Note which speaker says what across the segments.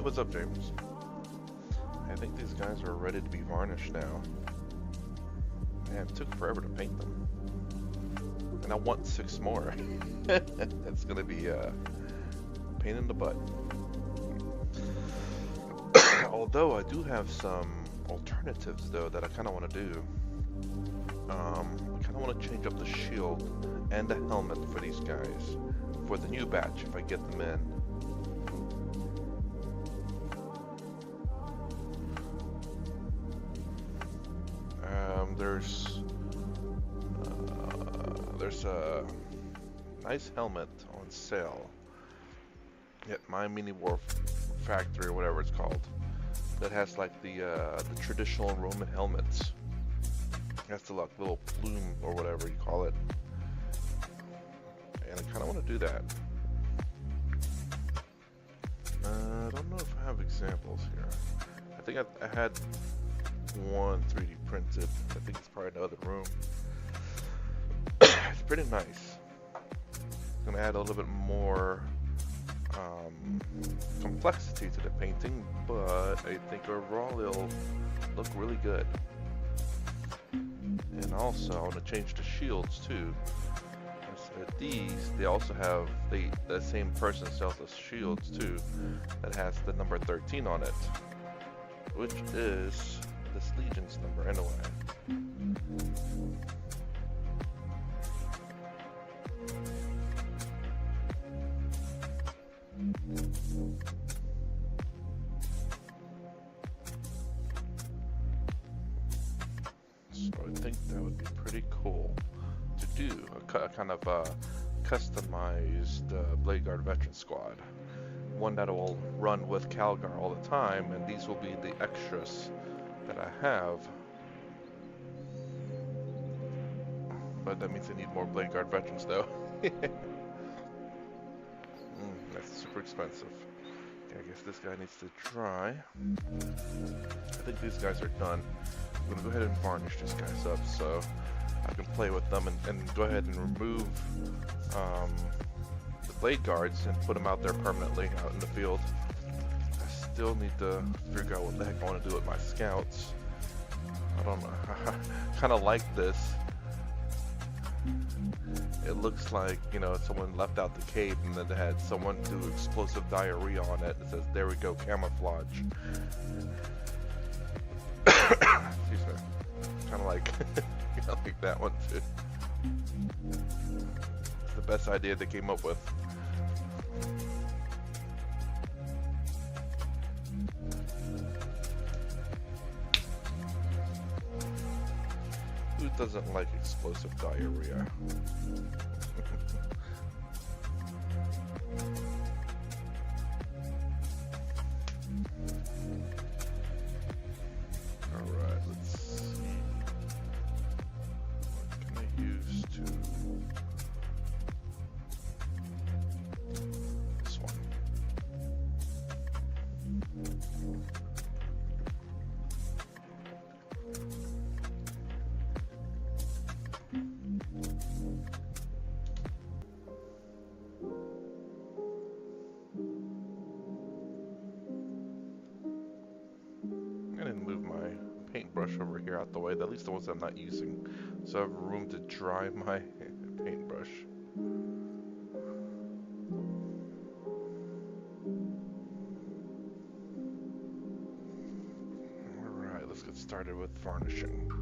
Speaker 1: what's up, James? I think these guys are ready to be varnished now. Man, it took forever to paint them. And I want 6 more. It's gonna be a pain in the butt. Although I do have some alternatives though that I kind of want to do. I kind of want to change up the shield and the helmet for these guys for the new batch if I get them in. There's a nice helmet on sale at my Mini War Factory or whatever it's called. That has like the traditional Roman helmets. Has the like little plume or whatever you call it. And I kind of want to do that. I don't know if I have examples here. I think I had one 3D printed. I think it's probably in the other room. It's pretty nice. It's gonna add a little bit more complexity to the painting, but I think overall it'll look really good. And also I want to change the shields too. These, they also have, the same person sells the shields too, that has the number 13 on it, which is this Legion's number anyway. So I think that would be pretty cool to do, a kind of customized Blade Guard Veteran Squad. One that will run with Calgar all the time, and these will be the extras that I have. But that means I need more Blade Guard Veterans though. That's super expensive. Okay, I guess this guy needs to dry. I think these guys are done. I'm gonna go ahead and varnish these guys up so I can play with them and go ahead and remove the blade guards and put them out there permanently out in the field. I still need to figure out what the heck I want to do with my scouts. I don't know. I kind of like this. It looks like, you know, someone left out the cave and then they had someone do explosive diarrhea on it. It says, "There we go, camouflage." Excuse me. Kind of like, I like that one too. It's the best idea they came up with. Who doesn't like explosive diarrhea? Alright, let's see. What can I use to... this one. I didn't move my paintbrush over here out the way, at least the ones I'm not using, so I have room to dry my paintbrush. Alright, let's get started with varnishing.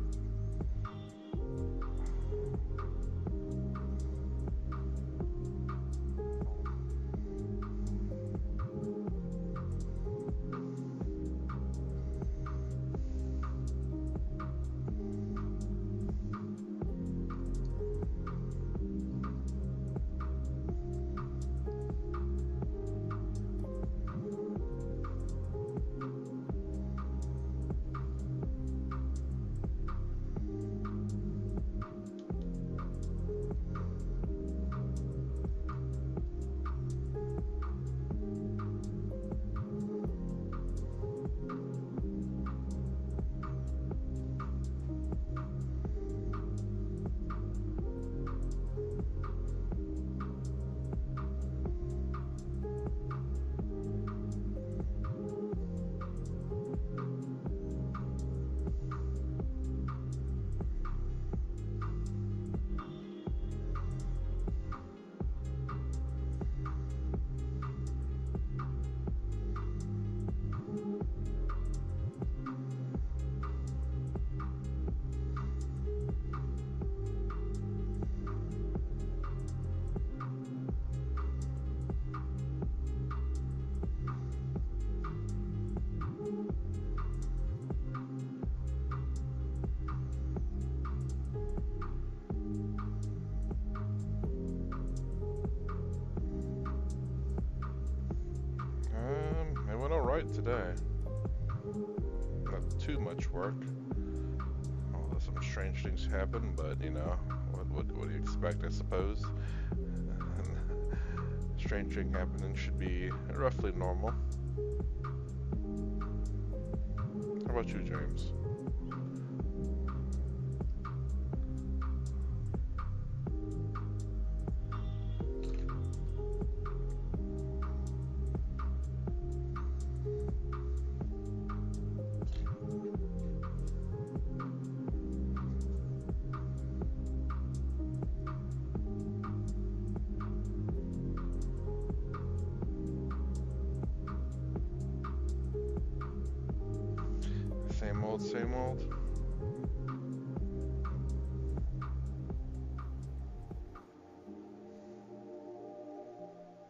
Speaker 1: today. Not too much work. Although some strange things happen, but you know, what do you expect, I suppose? Strange thing happening should be roughly normal. How about you, James? Same old, same old.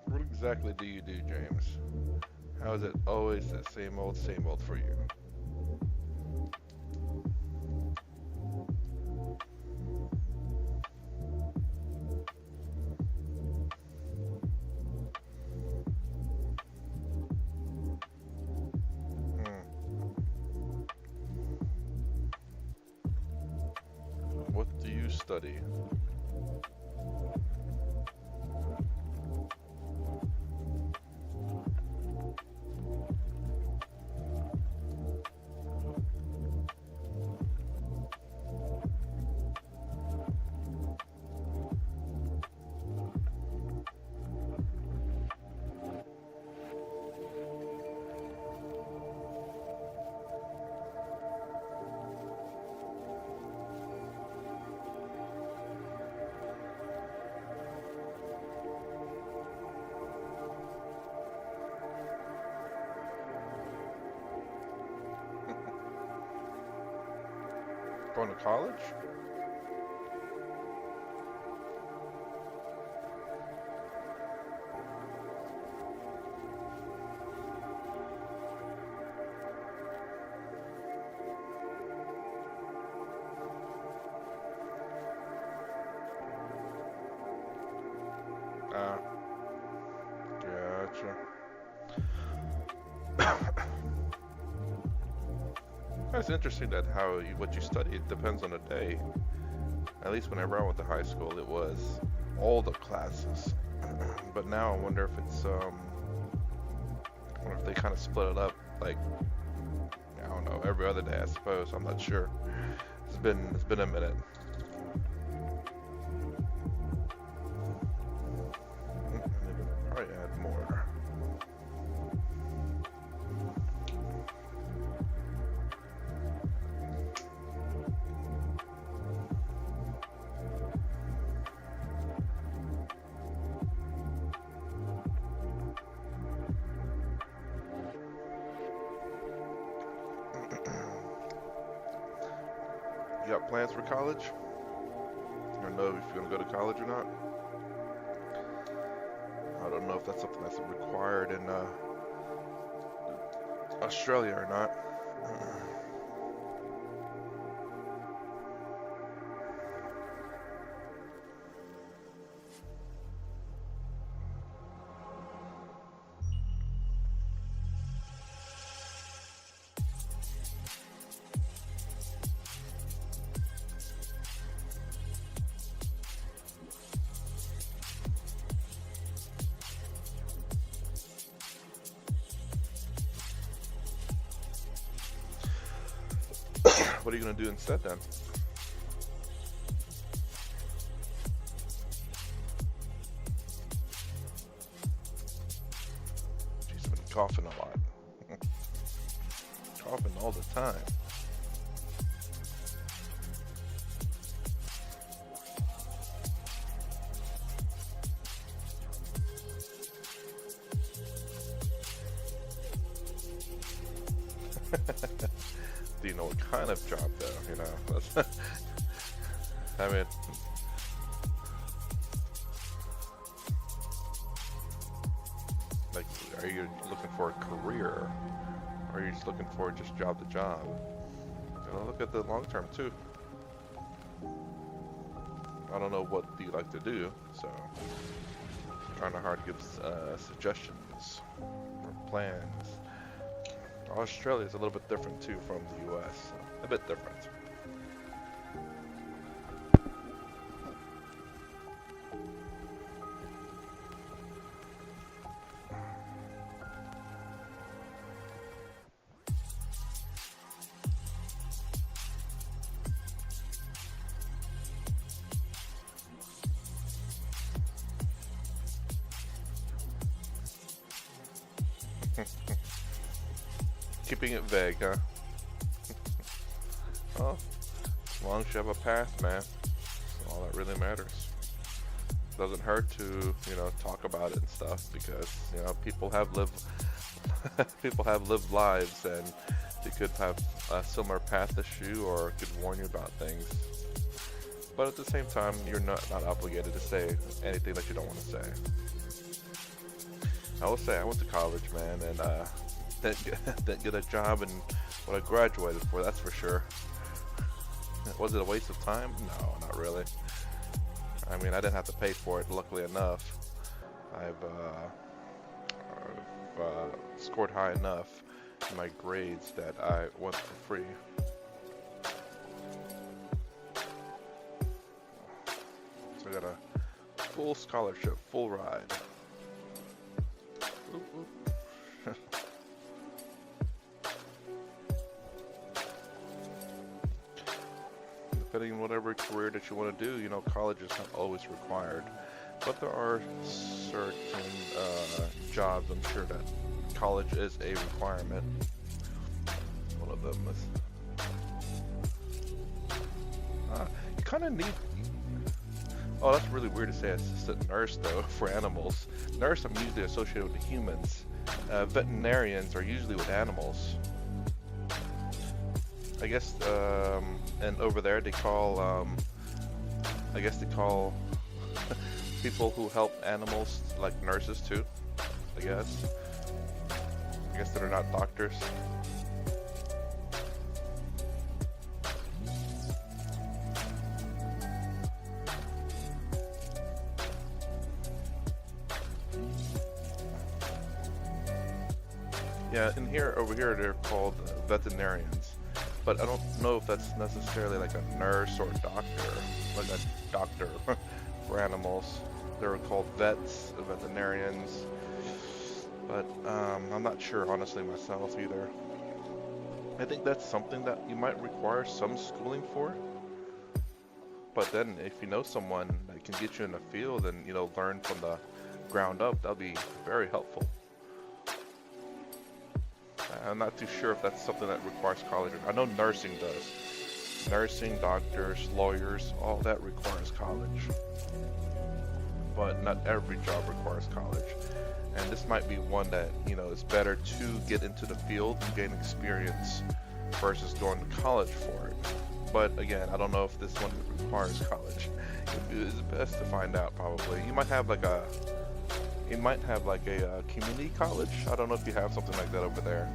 Speaker 1: What exactly do you do, James? How is it always the same old for you? Hmm. What do you study? Going to college? Ah, gotcha. That's interesting that what you study depends on the day. At least whenever I went to high school, it was all the classes. But now I wonder if it's I wonder if they kind of split it up, like I don't know, every other day. I suppose I'm not sure. It's been a minute. Probably add more. You got plans for college? You don't know if you're gonna go to college or not? I don't know if that's something that's required in Australia or not. What are you gonna do instead then? She's been coughing a lot. Coughing all the time. Do you know what kind of job though? You know, that's I mean, like, are you looking for a career, or are you just looking for just job to job? You know, look at the long term too. I don't know what you like to do, so I'm trying to hard to give suggestions or plans. Australia is a little bit different too from the U.S. So a bit different. Keeping it vague, huh? Well, as long as you have a path, man, that's all that really matters. Doesn't hurt to, talk about it and stuff, because, people have lived people have lived lives, and they could have a similar path as you, or could warn you about things. But at the same time, you're not obligated to say anything that you don't want to say. I will say I went to college, man, and didn't get a job in what I graduated for, that's for sure. Was it a waste of time? No, not really. I mean, I didn't have to pay for it, luckily enough. I've scored high enough in my grades that I went for free. So I got a full scholarship, full ride. Oop, oop. Depending on whatever career that you want to do, college is not always required. But there are certain jobs, I'm sure, that college is a requirement. One of them is... you kind of need... Oh, that's really weird to say assistant nurse, though, for animals. Nurse, I'm usually associated with the humans. Veterinarians are usually with animals. I guess, and over there they call, I guess they call people who help animals like nurses too, I guess. I guess they're not doctors. Yeah, over here they're called veterinarians. But I don't know if that's necessarily like a nurse or a doctor, like a doctor for animals. They're called vets, veterinarians. But I'm not sure, honestly, myself either. I think that's something that you might require some schooling for. But then if you know someone that can get you in the field and, learn from the ground up, that'll be very helpful. I'm not too sure if that's something that requires college. I know nursing does. Nursing, doctors, lawyers, all that requires college. But not every job requires college. And this might be one that, is better to get into the field and gain experience versus going to college for it. But again, I don't know if this one requires college. It's best to find out, probably. You might have like a community college. I don't know if you have something like that over there.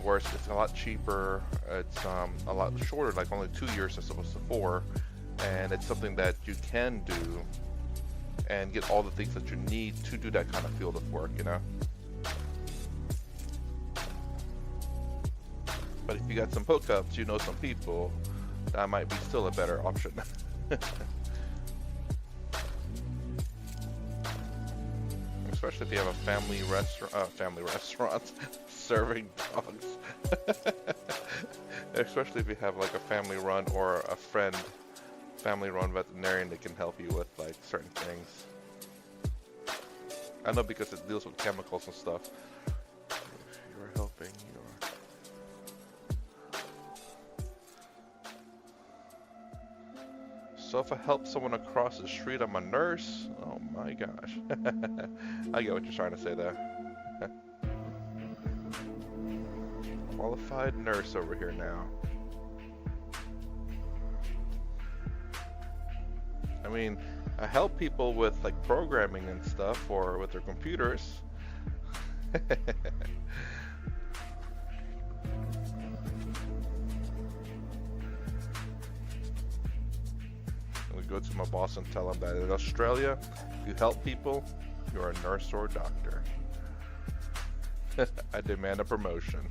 Speaker 1: Where it's a lot cheaper, it's a lot shorter, like only 2 years as opposed to 4, and it's something that you can do and get all the things that you need to do that kind of field of work, But if you got some hookups, some people, that might be still a better option. Especially if you have a family restaurant serving dogs. Especially if you have like a family run or a family run veterinarian that can help you with like certain things. I know because it deals with chemicals and stuff. If you're helping So if I help someone across the street, I'm a nurse? Oh my gosh. I get what you're trying to say there. Qualified nurse over here now. I mean, I help people with like programming and stuff, or with their computers. Go to my boss and tell him that in Australia, you help people, you're a nurse or a doctor. I demand a promotion.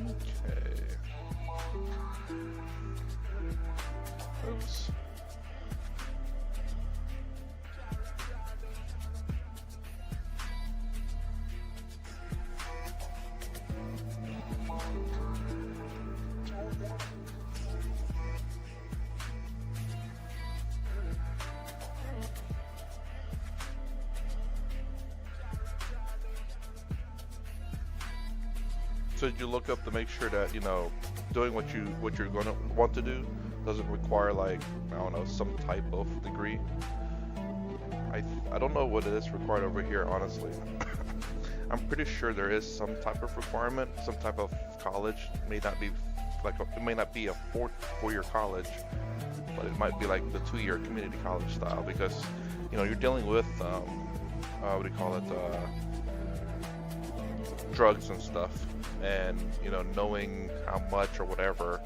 Speaker 1: Okay. Oops. So did you look up to make sure that, you know, doing what you're going to want to do doesn't require, like, I don't know, some type of degree? I don't know what it is required over here, honestly. I'm pretty sure there is some type of requirement, some type of college. It may not be like it may not be a four-year college, but it might be like the 2-year community college style, because you know you're dealing with what do you call it, drugs and stuff, and you know, knowing how much or whatever,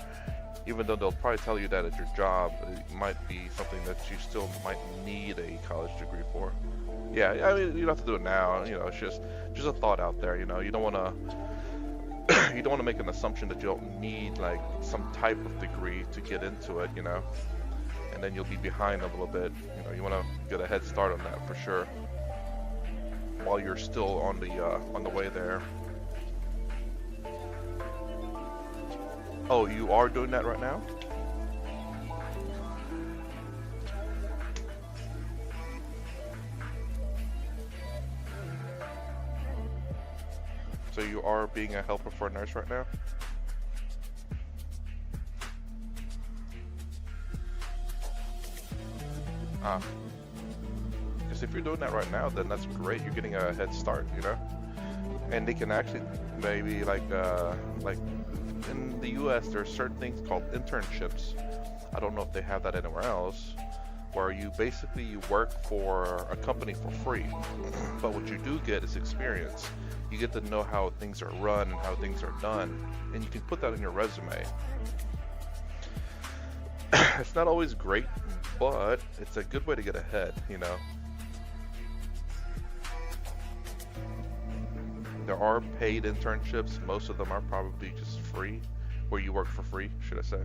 Speaker 1: even though they'll probably tell you that at your job, it might be something that you still might need a college degree for. Yeah, I mean, you don't have to do it now. You know, it's just a thought out there. You know, you don't want to you don't want to make an assumption that you don't need like some type of degree to get into it. You know, and then you'll be behind a little bit. You know, you want to get a head start on that for sure, while you're still on the way there. Oh, you are doing that right now? So you are being a helper for a nurse right now? Ah. Because if you're doing that right now, then that's great. You're getting a head start, you know? And they can actually maybe like in the US, there are certain things called internships. I don't know if they have that anywhere else, where you basically work for a company for free, but what you do get is experience. You get to know how things are run and how things are done, and you can put that in your resume. It's not always great, but it's a good way to get ahead, you know. There are paid internships. Most of them are probably just free, where you work for free, should I say.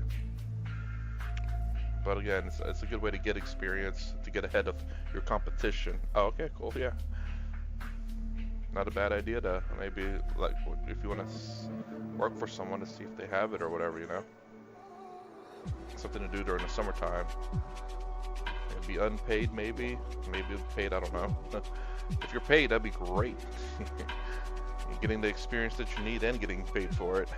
Speaker 1: But again, it's a good way to get experience, to get ahead of your competition. Oh, okay, cool, yeah. Not a bad idea to maybe, like, if you want to work for someone, to see if they have it or whatever, you know. Something to do during the summertime. It'd be unpaid, maybe paid, I don't know. If you're paid, that'd be great. You're getting the experience that you need and getting paid for it.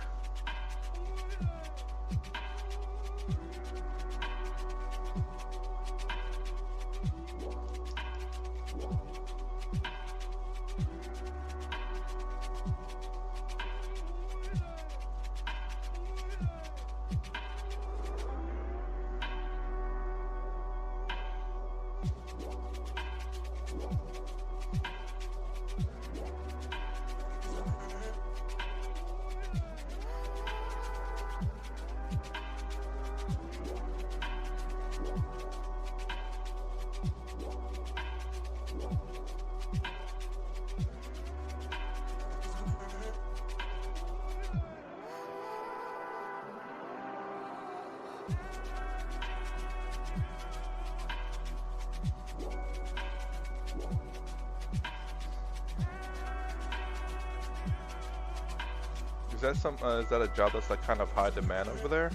Speaker 1: Is that a job that's like kind of high demand over there?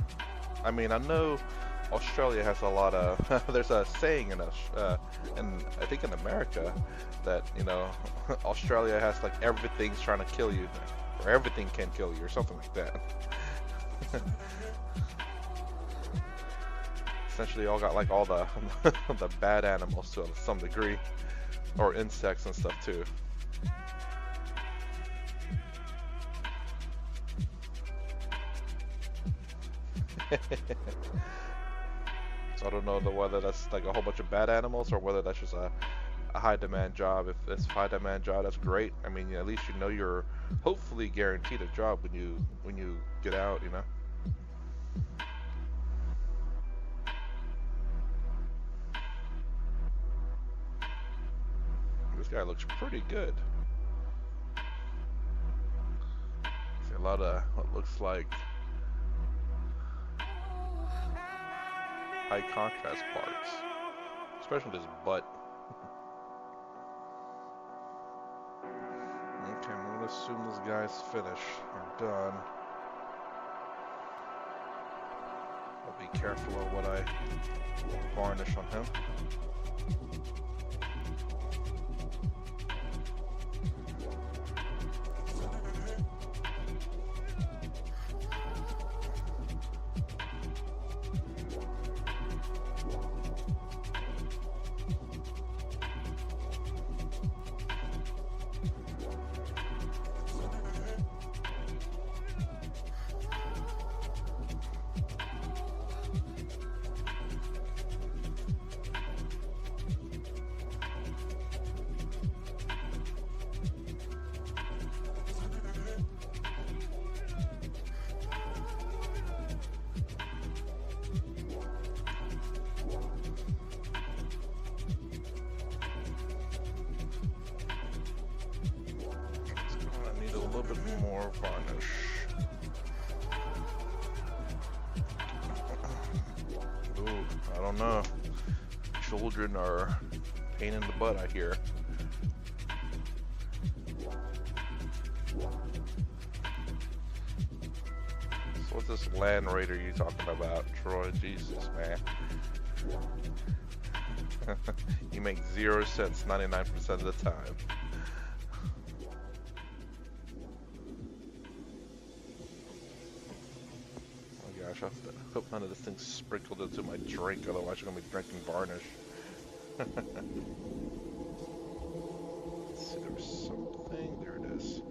Speaker 1: I mean, I know Australia has a lot of. There's a saying in I think in America, that you know Australia has like everything's trying to kill you, or everything can kill you, or something like that. Essentially, all got like all the the bad animals to some degree, or insects and stuff too. So I don't know whether that's like a whole bunch of bad animals or whether that's just a high demand job. If it's a high demand job, that's great. I mean, at least you know you're hopefully guaranteed a job when you get out, you know. guy looks pretty good. See a lot of what looks like high contrast parts, especially his butt. Okay, I'm gonna assume this guy's finished or done. I'll be careful of what I varnish on him. A little bit more varnish. Ooh, I don't know. Children are pain in the butt, I hear. So what's this Land Raider you talking about, Troy? Jesus, man. You make 0 cents 99% of the time. I hope none of this thing's sprinkled into my drink, otherwise I'm going to be drinking varnish. Let's see, there's something, there it is.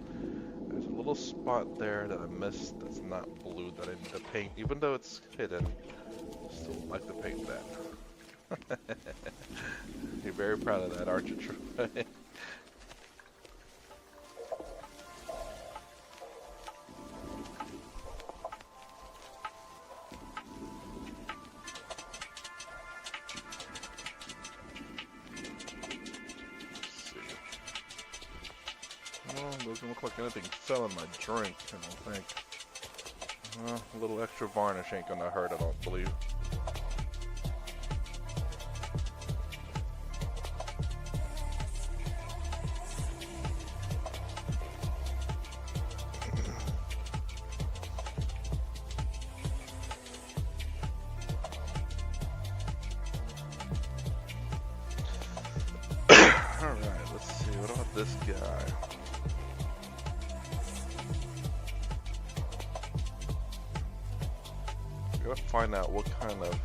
Speaker 1: There's a little spot there that I missed that's not blue that I need to paint, even though it's hidden. Still would like to paint that. You're very proud of that, aren't you, Troy? Doesn't look like anything fell in my drink, I don't think. A little extra varnish ain't gonna hurt, I don't believe. Alright, let's see, what about this guy? I gotta find out what kind of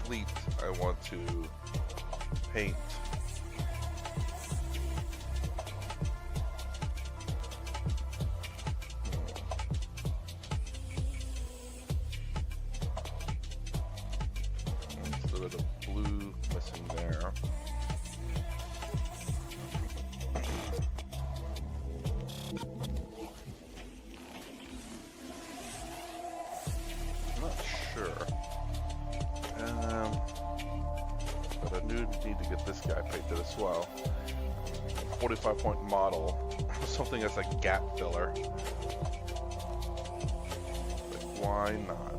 Speaker 1: fleet I want to paint. There's a little bit of blue missing there. But I do need to get this guy painted as well. A 45-point model, something that's a gap filler. Like, why not?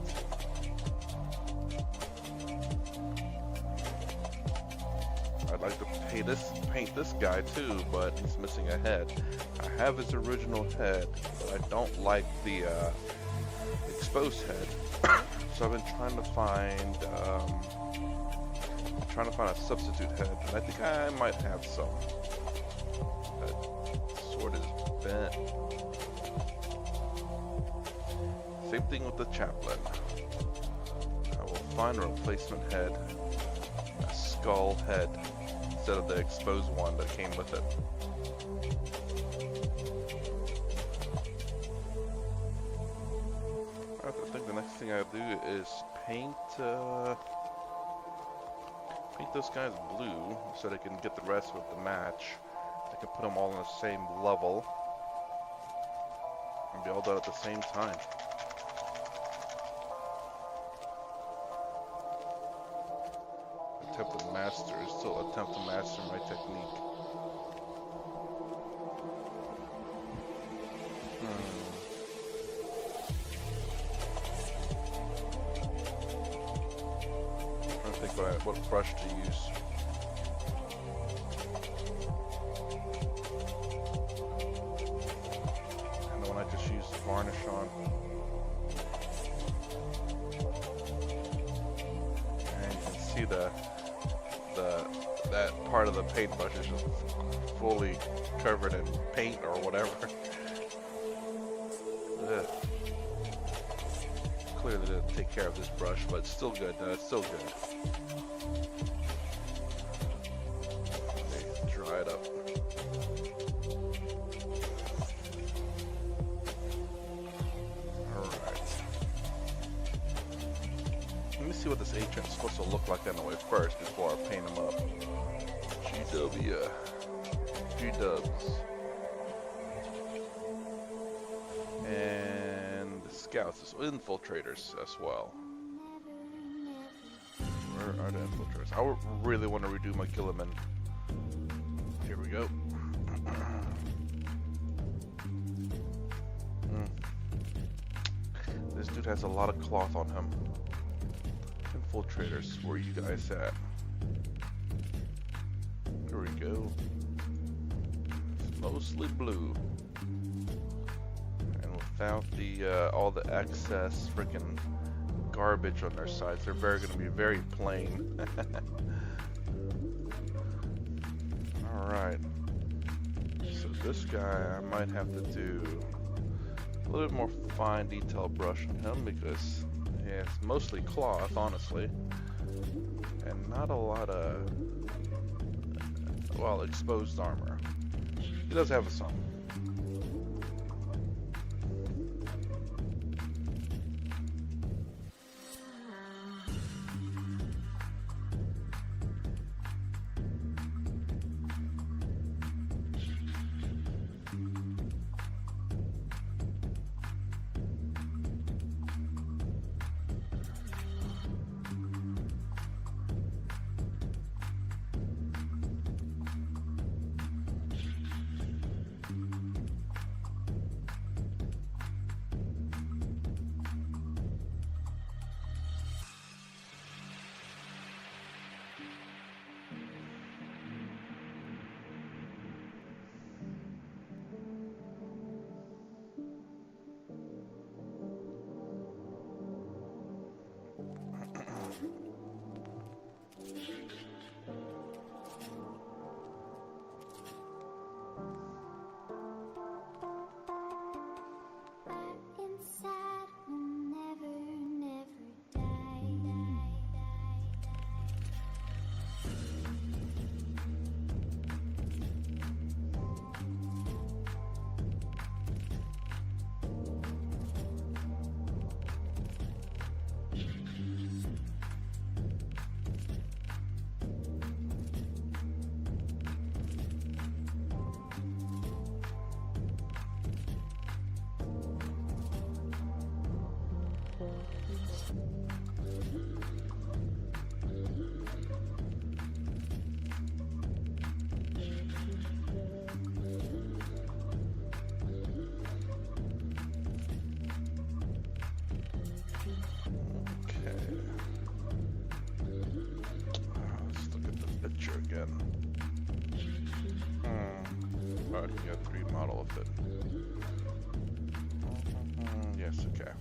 Speaker 1: I'd like to paint this guy too, but he's missing a head. I have his original head, but I don't like the exposed head. So I've been trying to find a substitute head, and I think I might have some. That sword is bent. Same thing with the chaplain. I will find a replacement head, a skull head, instead of the exposed one that came with it. I think the next thing I'll do is paint those guys blue so they can get the rest with the match. I can put them all on the same level and be all done at the same time. Still attempt to master my technique. think what brush to use. And the one I just used the varnish on. And you can see that part of the paintbrush is just fully covered in paint or whatever. Ugh. Clearly didn't take care of this brush, but it's still good. No, it's still good. Let me dry it up. Alright. Let me see what this agent's supposed to look like anyway first before I paint him up. G-dubs. And the scouts, infiltrators as well. Where are the infiltrators? I really want to redo my Gilliman. Here we go. This dude has a lot of cloth on him. Infiltrators, where are you guys at? Here we go. It's mostly blue. And without the all the excess freaking garbage on their sides, they're going to be very plain. Alright. So this guy, I might have to do a little bit more fine detail brush on him because yeah, it's mostly cloth, honestly. And not a lot of, well, exposed armor. He does have some. I can get a 3 model of it. Yes, okay.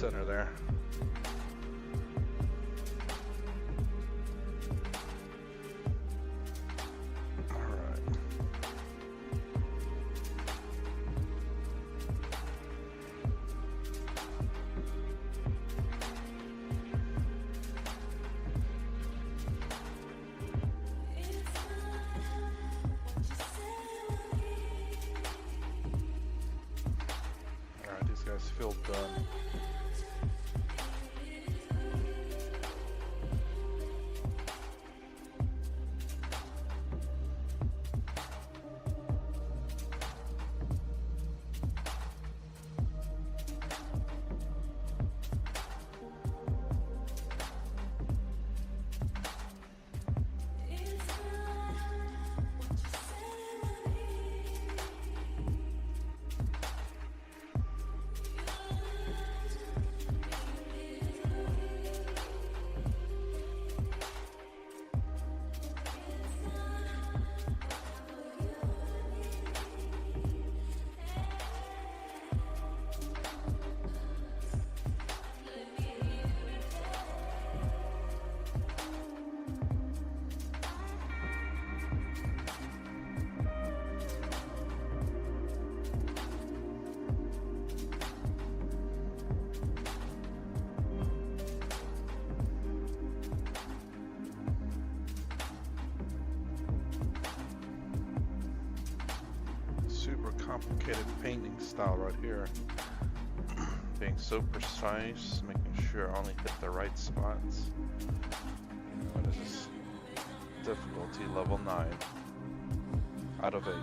Speaker 1: center there. Guys feel done. Complicated painting style right here. Being so precise, making sure I only hit the right spots. What is this? Difficulty level 9 out of 8.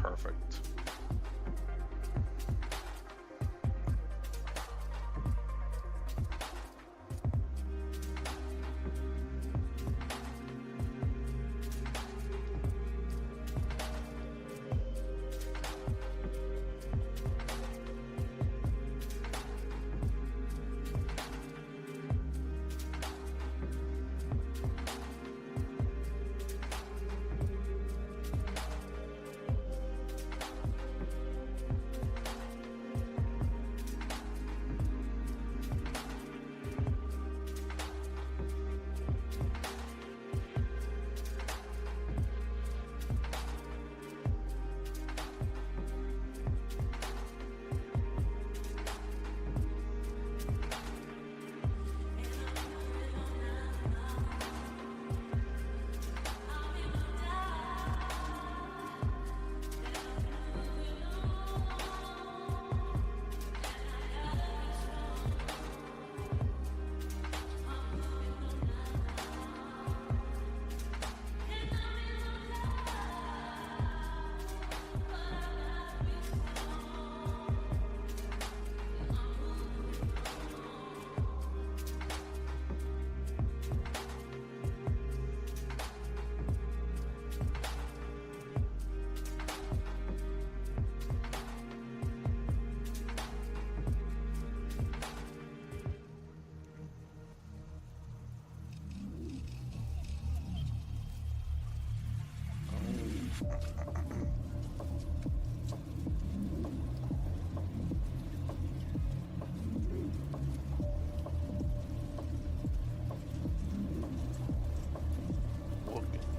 Speaker 1: Perfect.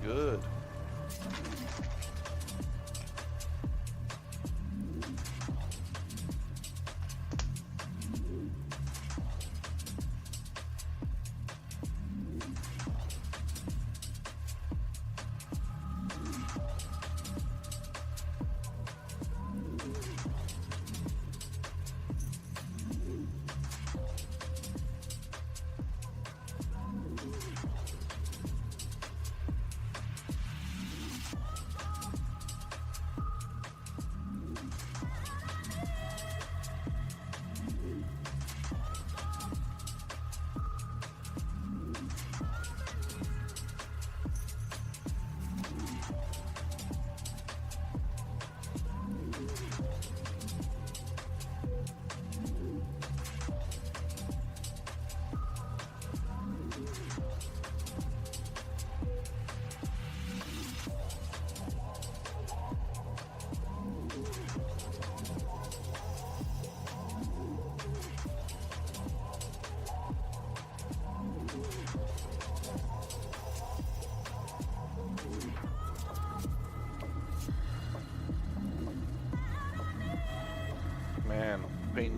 Speaker 1: Good.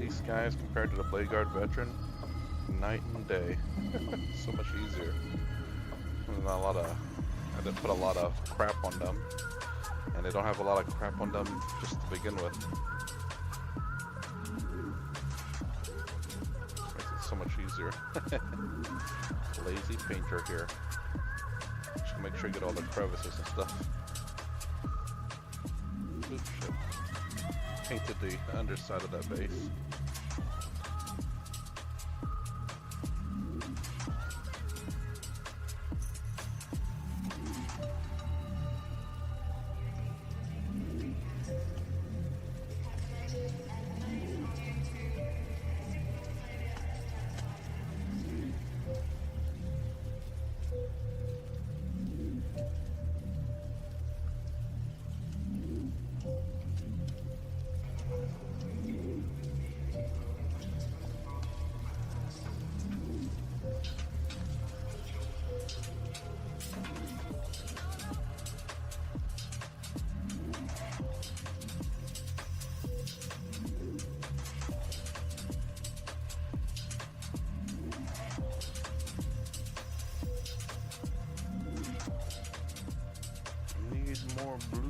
Speaker 1: These guys compared to the Blade Guard veteran, night and day. So much easier. There's not a lot of, I didn't put a lot of crap on them, and they don't have a lot of crap on them just to begin with. Makes it so much easier. Lazy painter here. Just make sure you get all the crevices and stuff. Oops, shit. Painted the underside of that base. More blue.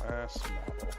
Speaker 1: Last model.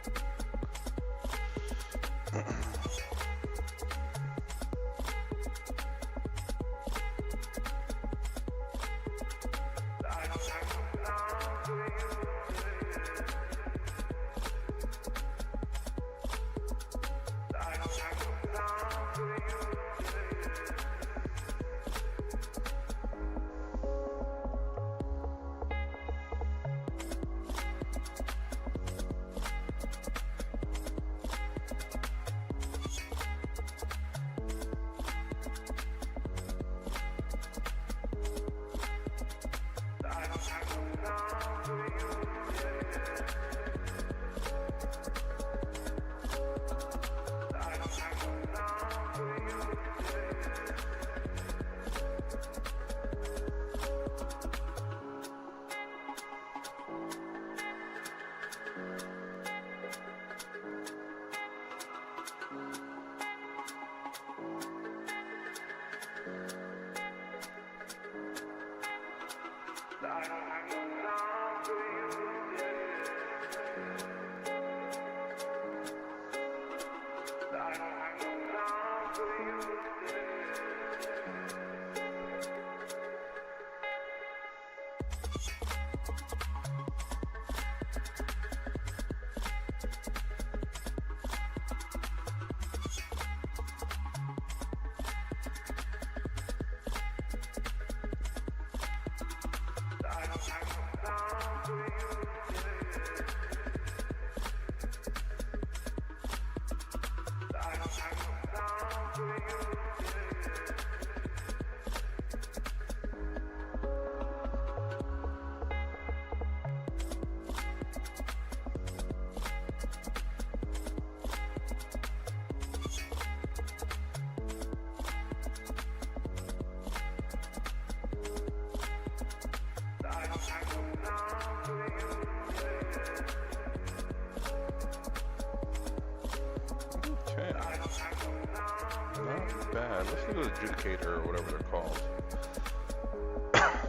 Speaker 1: an adjudicator or whatever they're called.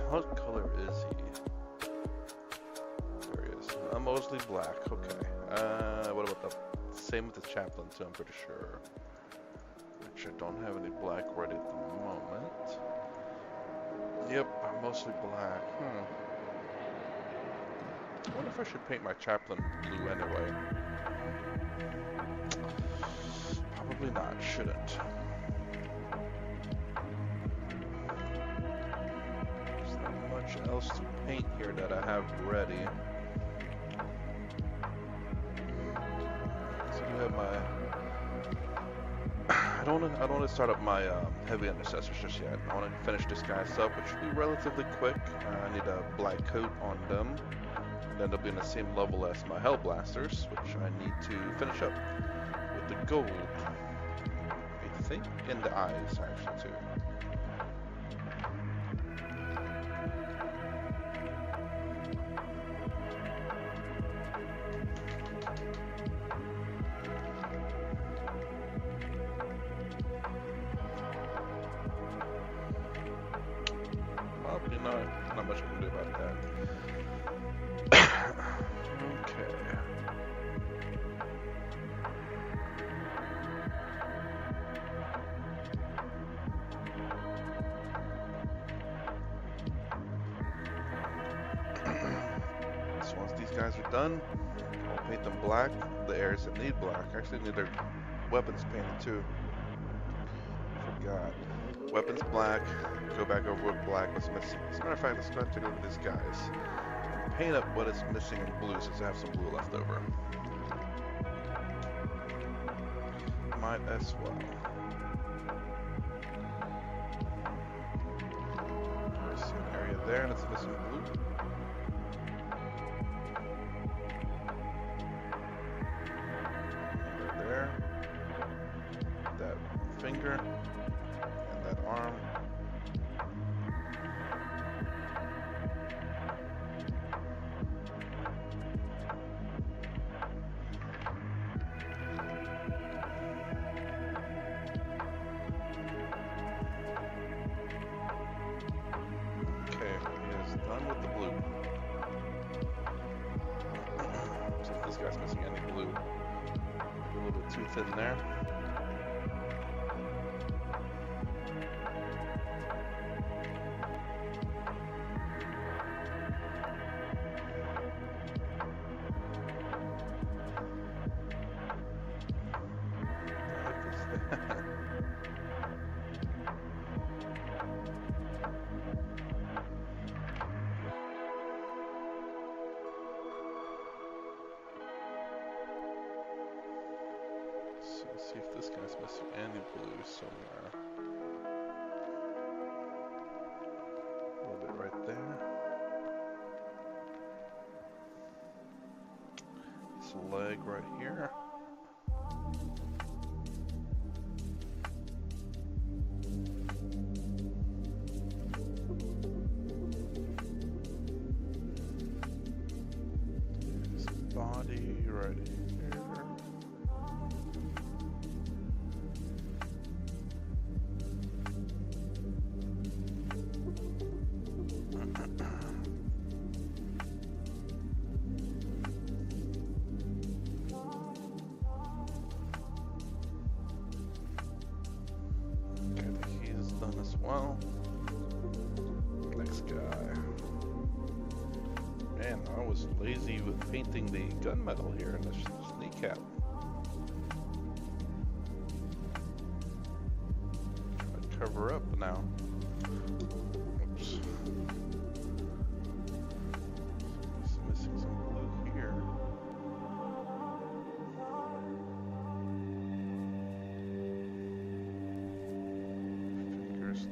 Speaker 1: What color is he? There he is. Mostly black. Okay. What about the same with the chaplain too? I'm pretty sure. Which I don't have any black ready at the moment. Yep, I'm mostly black. I wonder if I should paint my chaplain blue anyway. Probably not. Shouldn't. Else to paint here that I have ready. So I do have my. I don't want to start up my heavy intercessors just yet. I want to finish this guy's up, which should be relatively quick. I need a black coat on them, and then they'll be in the same level as my hell blasters, which I need to finish up with the gold. I think in the eyes actually too. Not much I can do about that. Okay. So once these guys are done, I'll paint them black. The areas that need black actually need their weapons painted too. Forgot. Weapons black. Go back over with black what's missing. As a matter of fact, let's go take a look at these guys. Paint up what is missing in blue since I have some blue left over. Might as well. There's an area there that's missing blue. Right there. That finger. And that arm. Too thin there. See if this guy's missing any blue somewhere. A little bit right there. This leg right here. His body right here. Well, next guy. Man, I was lazy with painting the gunmetal here in this kneecap. Try to cover up now. Oops. It's missing some blue here.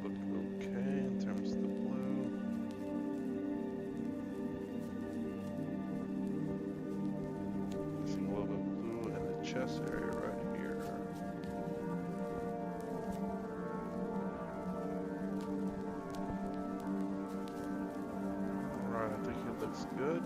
Speaker 1: Look okay in terms of the blue. Missing a little bit of blue in the chest area right here. Alright, I think it looks good.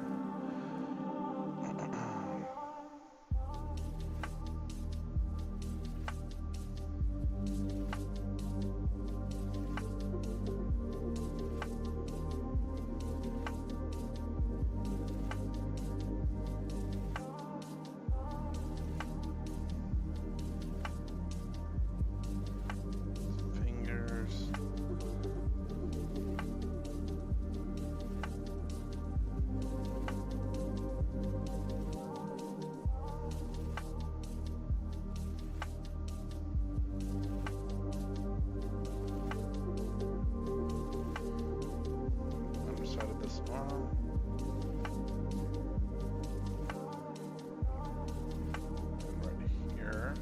Speaker 1: Right here.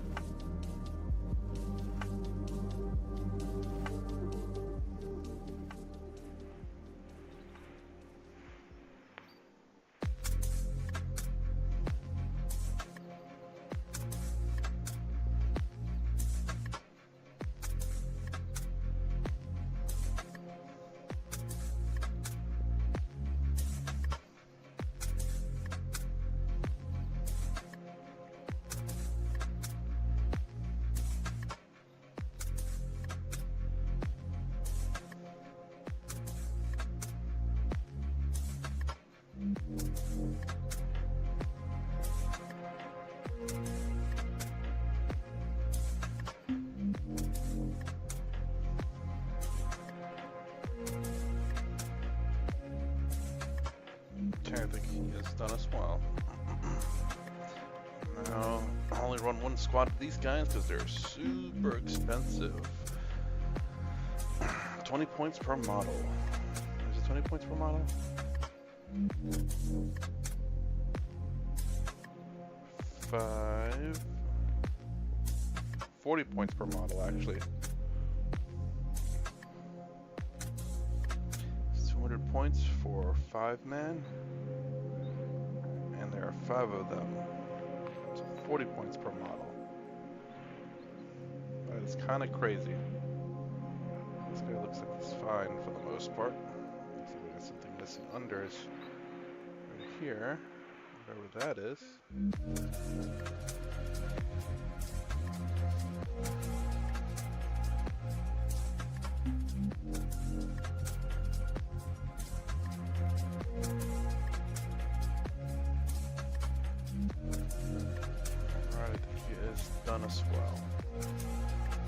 Speaker 1: Okay, I think he is done as well. Now, I only run one squad of these guys because they're super expensive. 20 points per model. Is it 20 points per model? 40 points per model, actually. It's 200 points for 5 men, and there are 5 of them. So 40 points per model. That is kind of crazy. This guy looks like he's fine for the most part. Looks like we got something missing under his right here, whatever that is. Alright, I think he is done as well.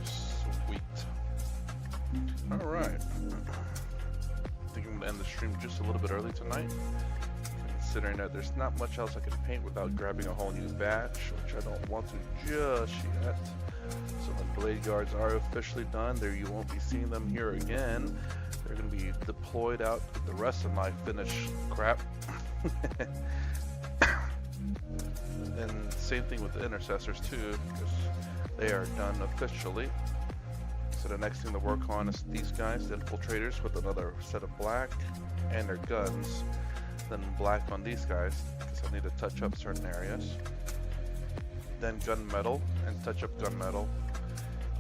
Speaker 1: Sweet. Alright. I think I'm gonna end the stream just a little bit early tonight, considering that there's not much else I can paint without grabbing a whole new batch, which I don't want to just yet. So when blade guards are officially done, there you won't be seeing them here again. They're going to be deployed out with the rest of my finished crap. And same thing with the intercessors too, because they are done officially. So the next thing to work on is these guys, the infiltrators, with another set of black and their guns. Then black on these guys, because I need to touch up certain areas. Then gunmetal, and touch up gunmetal.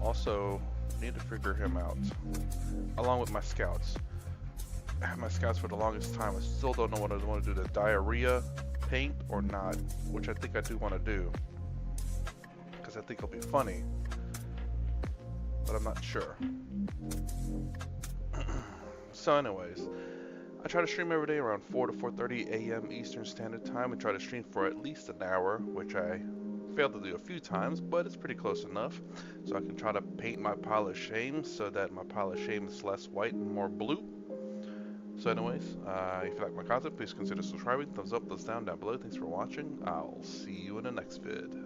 Speaker 1: Also, need to figure him out, along with my scouts. I had my scouts for the longest time. I still don't know whether I want to do the diarrhea paint or not, which I think I do want to do, because I think it'll be funny, but I'm not sure. So anyways, I try to stream every day around 4 to 4:30 a.m. Eastern Standard Time, and try to stream for at least an hour, which I failed to do a few times, but it's pretty close enough. So I can try to paint my pile of shame so that my pile of shame is less white and more blue. So anyways, if you like my content, please consider subscribing. Thumbs up, thumbs down below. Thanks for watching. I'll see you in the next vid.